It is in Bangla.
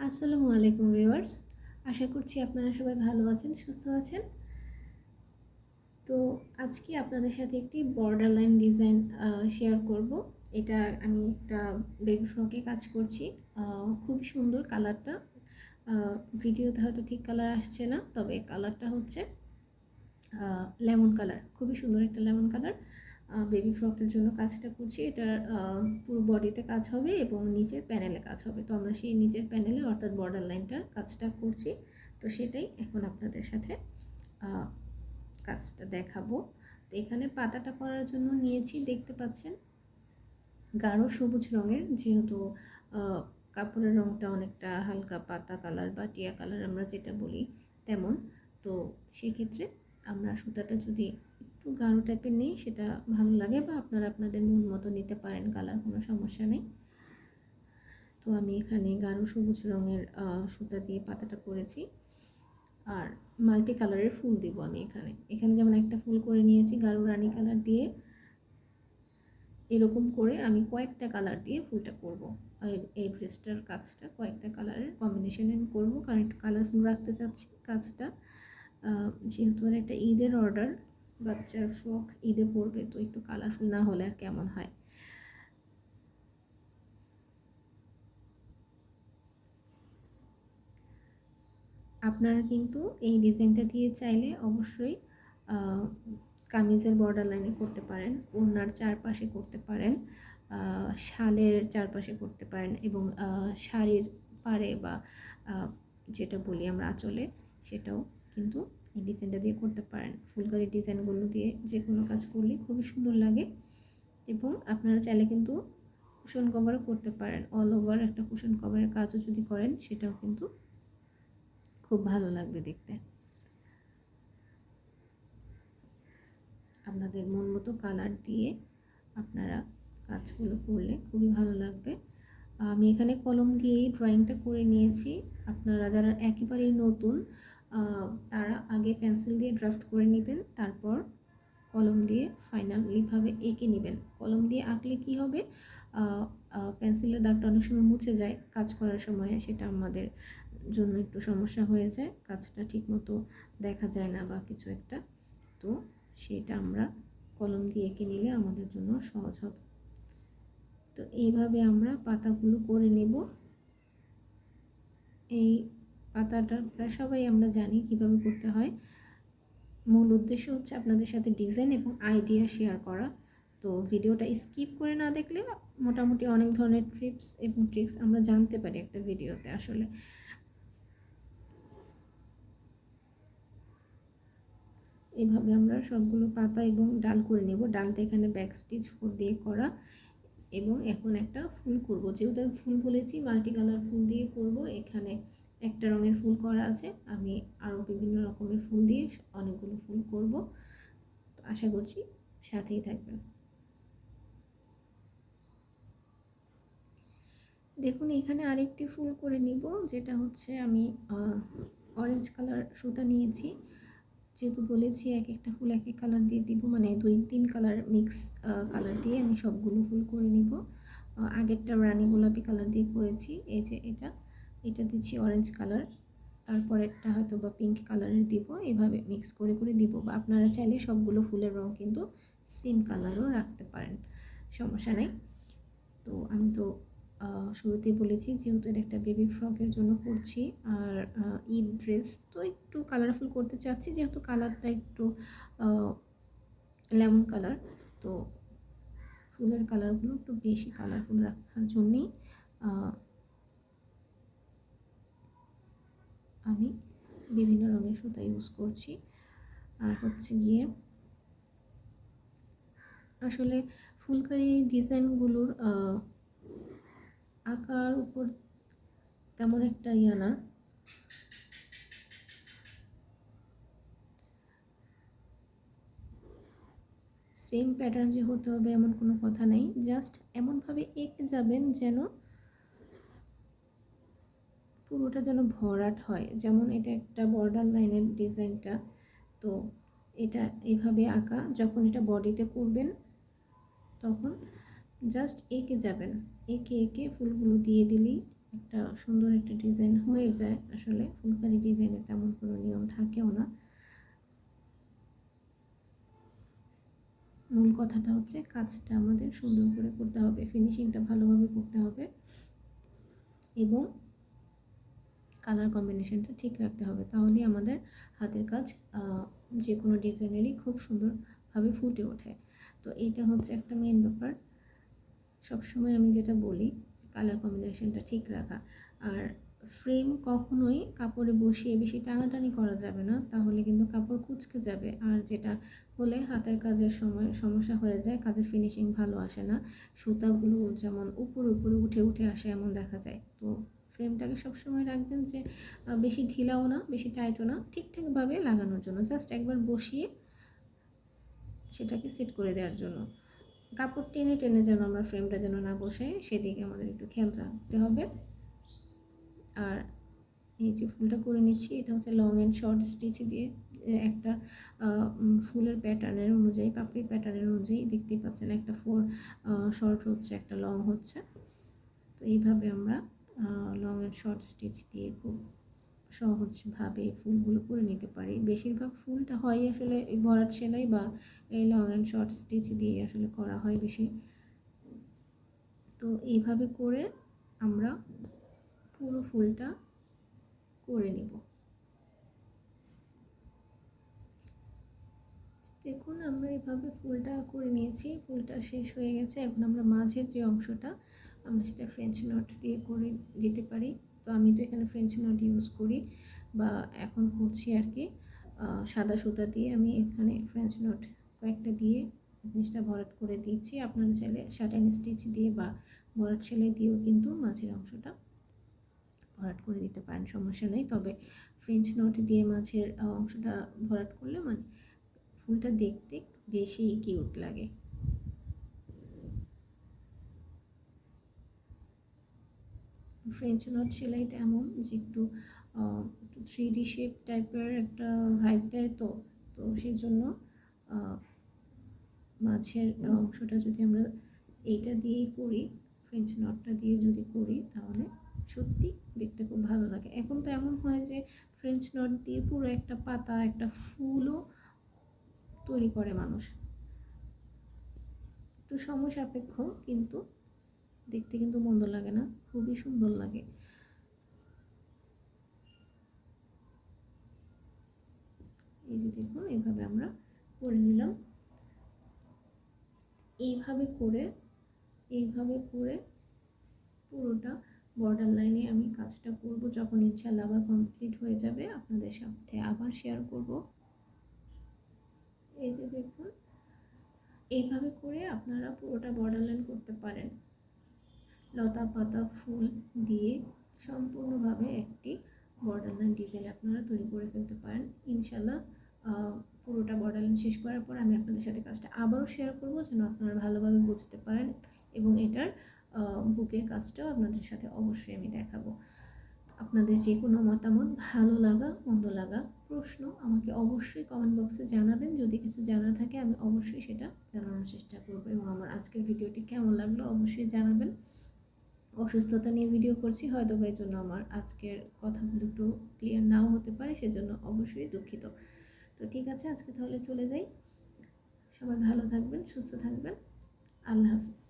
আসসালামু আলাইকুম ভিউয়ার্স, আশা করছি আপনারা সবাই ভালো আছেন, সুস্থ আছেন। তো আজকে আপনাদের সাথে একটি বর্ডার লাইন ডিজাইন শেয়ার করব। এটা আমি একটা বেবি ফ্রকে কাজ করছি। খুব সুন্দর কালারটা। ভিডিওতে হয়তো ঠিক কালার আসছে না, তবে কালারটা হচ্ছে লেমন কালার, খুবই সুন্দর একটা লেমন কালার। বেবি ফ্রকের জন্য কাজটা করছি। এটা পুরো বডিতে কাজ হবে এবং নিচের প্যানেলে কাজ হবে। তো আমরা সেই নিচের প্যানেলে অর্থাৎ বর্ডার লাইনটার কাজটা করছি। তো সেটাই এখন আপনাদের সাথে কাজটা দেখাবো। তো এখানে পাতাটা করার জন্য নিয়েছি, দেখতে পাচ্ছেন গাঢ় সবুজ রঙের, যেহেতু কাপড়ের রঙটা অনেকটা হালকা পাতা কালার বা টিয়া কালার আমরা যেটা বলি তেমন। তো সেক্ষেত্রে আমরা সুতাটা যদি একটু গাঢ় টাইপের নিই সেটা ভালো লাগে, বা আপনারা আপনাদের মন মতো নিতে পারেন কালার, কোনো সমস্যা নেই। তো আমি এখানে গাঢ় সবুজ রঙের সুতা দিয়ে পাতাটা করেছি। আর মাল্টি কালারের ফুল দিব আমি এখানে যেমন একটা ফুল করে নিয়েছি গাঢ় রানী কালার দিয়ে। এরকম করে আমি কয়েকটা কালার দিয়ে ফুলটা করব। এই ড্রেসটার কাজটা কয়েকটা কালারের কম্বিনেশনে আমি করবো, কারণ একটু কালারফুল রাখতে চাচ্ছি কাজটা। যেহেতু একটা ঈদের অর্ডার, বাচ্চার ফ্রক ঈদে পরবে, তো একটু কালারফুল না হলে আর কেমন হয়। আপনারা কিন্তু এই ডিজাইনটা দিয়ে চাইলে অবশ্যই কামিজের বর্ডার লাইনে করতে পারেন, ওড়নার চারপাশে করতে পারেন, শালের চারপাশে করতে পারেন, এবং শাড়ির পাড়ে বা যেটা বলি আমরা আঁচলে, সেটাও কিন্তু এই ডিজাইনটা দিয়ে করতে পারেন। ফুলকারি ডিজাইনগুলো দিয়ে যে কোনো কাজ করলে খুবই সুন্দর লাগে। এবং আপনারা চাইলে কিন্তু কুশন কভারও করতে পারেন, অল ওভার একটা কুশন কভারের কাজও যদি করেন সেটাও কিন্তু খুব ভালো লাগবে দেখতে। আপনাদের মন মতো কালার দিয়ে আপনারা কাজগুলো করলে খুবই ভালো লাগবে। আমি এখানে কলম দিয়েই ড্রয়িংটা করে নিয়েছি। আপনারা যারা একেবারেই নতুন তারা আগে পেন্সিল দিয়ে ড্রাফট করে নেবেন, তারপর কলম দিয়ে ফাইনালিভাবে এঁকে নেবেন। কলম দিয়ে আঁকলে কি হবে, পেন্সিলের দাগটা অনেক সময় মুছে যায় কাজ করার সময়, সেটা আমাদের জন্য একটু সমস্যা হয়ে যায়, কাজটা ঠিকমতো দেখা যায় না বা কিছু একটা। তো সেটা আমরা কলম দিয়ে এঁকে নিলে আমাদের জন্য সহজ হবে। তো এইভাবে আমরা পাতাগুলো করে নেব। এই পাতাটা প্রায় সবাই আমরা জানি কিভাবে করতে হয়। মূল উদ্দেশ্য হচ্ছে আপনাদের সাথে ডিজাইন এবং আইডিয়া শেয়ার করা। তো ভিডিওটা স্কিপ করে না দেখলে মোটামুটি অনেক ধরনের টিপস এবং ট্রিক্স আমরা জানতে পারি একটা ভিডিওতে। আসলে এইভাবে আমরা সবগুলো পাতা এবং ডাল করে নেব। ডালটা এখানে ব্যাক স্টিচ 4 দিয়ে করা, এবং এখন একটা ফুল করব। যেহেতু ফুল বলেছি মাল্টি কালার ফুল দিয়ে করব। এখানে একটা রঙের ফুল করা আছে, আমি আরও বিভিন্ন রকমের ফুল দিয়ে অনেকগুলো ফুল করব। তো আশা করছি সাথেই থাকবেন। দেখুন এখানে আরেকটি ফুল করে নিব, যেটা হচ্ছে আমি অরেঞ্জ কালার সুতা নিয়েছি। যেহেতু বলেছি এক একটা ফুল এক এক কালার দিয়ে দিব, মানে 2-3 কালার মিক্স কালার দিয়ে আমি সবগুলো ফুল করে নিব। আগেরটা রানী গোলাপি কালার দিয়ে করেছি, এই যে এটা দিচ্ছি অরেঞ্জ কালার, তারপরেরটা হয়তো বা পিঙ্ক কালারের দিব। এভাবে মিক্স করে করে দিব, বা আপনারা চাইলে সবগুলো ফুলের রঙ কিন্তু সেম কালারও রাখতে পারেন, সমস্যা নেই। তো আমি তো শুরুতেই বলেছি যেহেতু এটা একটা বেবি ফ্রকের জন্য করছি, আর ঈদ ড্রেস, তো একটু কালারফুল করতে চাচ্ছি, যেহেতু কালারটা একটু লেমন কালার, তো ফুলের কালারগুলো একটু বেশি কালারফুল রাখার জন্যেই আমি বিভিন্ন রঙের সুতা ইউজ করছি। আর হচ্ছে গিয়ে আসলে ফুলকারি ডিজাইনগুলোর আঁকার উপর তেমন একটা না, সেম প্যাটার্ন যে হতে হবে এমন কোনো কথা নাই, জাস্ট এমনভাবে এঁকে যাবেন যেন পুরোটা যেন ভরাট হয়। যেমন এটা একটা বর্ডার লাইনের ডিজাইনটা, তো এটা এভাবে আঁকা, যখন এটা বডিতে করবেন তখন জাস্ট এঁকে যাবেন, এঁকে এঁকে ফুলগুলো দিয়ে দিলেই একটা সুন্দর একটা ডিজাইন হয়ে যায়। আসলে ফুলকারি ডিজাইনের তেমন কোনো নিয়ম থাকেও না। মূল কথাটা হচ্ছে কাজটা আমাদের সুন্দর করে করতে হবে, ফিনিশিংটা ভালোভাবে করতে হবে এবং কালার কম্বিনেশনটা ঠিক রাখতে হবে। তাহলেই আমাদের হাতের কাজ যে কোনো ডিজাইনেরই খুব সুন্দরভাবে ফুটে ওঠে। তো এইটা হচ্ছে একটা মেন ব্যাপার। সবসময় আমি যেটা বলি কালার কম্বিনেশনটা ঠিক রাখা। আর ফ্রেম কখনোই কাপড়ে বসিয়ে বেশি টানাটানি করা যাবে না, তাহলে কিন্তু কাপড় কুঁচকে যাবে। আর যেটা হলে হাতের কাজের সময় সমস্যা হয়ে যায়, কাজের ফিনিশিং ভালো আসে না, সুতাগুলো যেমন উপরে উপরে উঠে উঠে আসে এমন দেখা যায়। তো ফ্রেমটাকে সবসময় রাখবেন যে বেশি ঢিলাও না বেশি টাইটও না, ঠিকঠাকভাবে লাগানোর জন্য, জাস্ট একবার বসিয়ে সেটাকে সেট করে দেওয়ার জন্য। কাপড় টেনে টেনে যেন আমরা ফ্রেমটা যেন না বসে, সেদিকে আমাদের একটু খেয়াল রাখতে হবে। আর এই যে ফুলটা করে নিচ্ছি, এটা হচ্ছে লং অ্যান্ড শর্ট স্টিচ দিয়ে একটা ফুলের প্যাটার্নের অনুযায়ী, পাপড়ির প্যাটার্নের অনুযায়ী দেখতেই পাচ্ছেন, একটা শর্ট হচ্ছে একটা লং হচ্ছে। তো এইভাবে আমরা লং অ্যান্ড শর্ট স্টিচ দিয়ে খুব সহজভাবে ফুলগুলো করে নিতে পারি। বেশিরভাগ ফুলটা হয় আসলে ভরাট সেলাই বা এই লং অ্যান্ড শর্ট স্টিচ দিয়ে আসলে করা হয় বেশি। তো এইভাবে করে আমরা পুরো ফুলটা করে নিব। দেখুন আমরা এভাবে ফুলটা করে নিয়েছি, ফুলটা শেষ হয়ে গেছে। এখন আমরা মাঝের যে অংশটা আমরা সেটা ফ্রেঞ্চ নট দিয়ে করে দিতে পারি। তো আমি তো এখানে ফ্রেঞ্চ নট ইউজ করি বা এখন করছি আর কি, সাদা সুতা দিয়ে আমি এখানে ফ্রেঞ্চ নট কয়েকটা দিয়ে জিনিসটা ভরাট করে দিয়েছি। আপনারা চাইলে শার্টেন স্টিচ দিয়ে বা ভরাট সেলাই দিয়েও কিন্তু মাঝের অংশটা ভরাট করে দিতে পারেন, সমস্যা নেই। তবে ফ্রেঞ্চ নট দিয়ে মাঝের অংশটা ভরাট করলে মানে ফুলটা দেখতে বেশি কিউট লাগে। ফ্রেঞ্চ নট সেলাইটা এমন যে একটু 3D শেপ টাইপের একটা ভাইব দেয়। তো তো সেই জন্য মাঝের অংশটা যদি আমরা এইটা দিয়েই করি, ফ্রেঞ্চ নটটা দিয়ে যদি করি, তাহলে সত্যি দেখতে খুব ভালো লাগে। এখন তো এমন হয় যে ফ্রেঞ্চ নট দিয়ে পুরো একটা পাতা একটা ফুলও তৈরি করে মানুষ। একটু সময় সাপেক্ষ, কিন্তু দেখতে কিন্তু মন্দ লাগে না, খুবই সুন্দর লাগে। এই যে দেখুন এইভাবে আমরা করে নিলাম। এইভাবে করে পুরোটা বর্ডার লাইনে আমি কাজটা করব। যখন ইনশাআল্লাহ আবার কমপ্লিট হয়ে যাবে আপনাদের সাথে আবার শেয়ার করব। এই যে দেখুন এইভাবে করে আপনারা পুরোটা বর্ডার লাইন করতে পারেন। লতা পাতা ফুল দিয়ে সম্পূর্ণভাবে একটি বর্ডার লাইন ডিজাইন আপনারা তৈরি করে ফেলতে পারেন ইনশাআল্লাহ। পুরোটা বর্ডার লাইন শেষ করার পর আমি আপনাদের সাথে কাজটা আবারও শেয়ার করব, যেন আপনারা ভালোভাবে বুঝতে পারেন, এবং এটার বুকের কাজটাও আপনাদের সাথে অবশ্যই আমি দেখাবো। আপনাদের যে কোনো মতামত, ভালো লাগা মন্দ লাগা, প্রশ্ন আমাকে অবশ্যই কমেন্ট বক্সে জানাবেন। যদি কিছু জানার থাকে আমি অবশ্যই সেটা জানানোর চেষ্টা করব, এবং আমার আজকের ভিডিওটি কেমন লাগলো অবশ্যই জানাবেন। অসুস্থতা নিয়ে ভিডিও করছি, হয়তো বা এই জন্য আমার আজকের কথাগুলো একটু ক্লিয়ার নাও হতে পারে, সেজন্য অবশ্যই দুঃখিত। তো ঠিক আছে, আজকে তাহলে চলে যাই। সবাই ভালো থাকবেন, সুস্থ থাকবেন। আল্লাহ হাফিজ।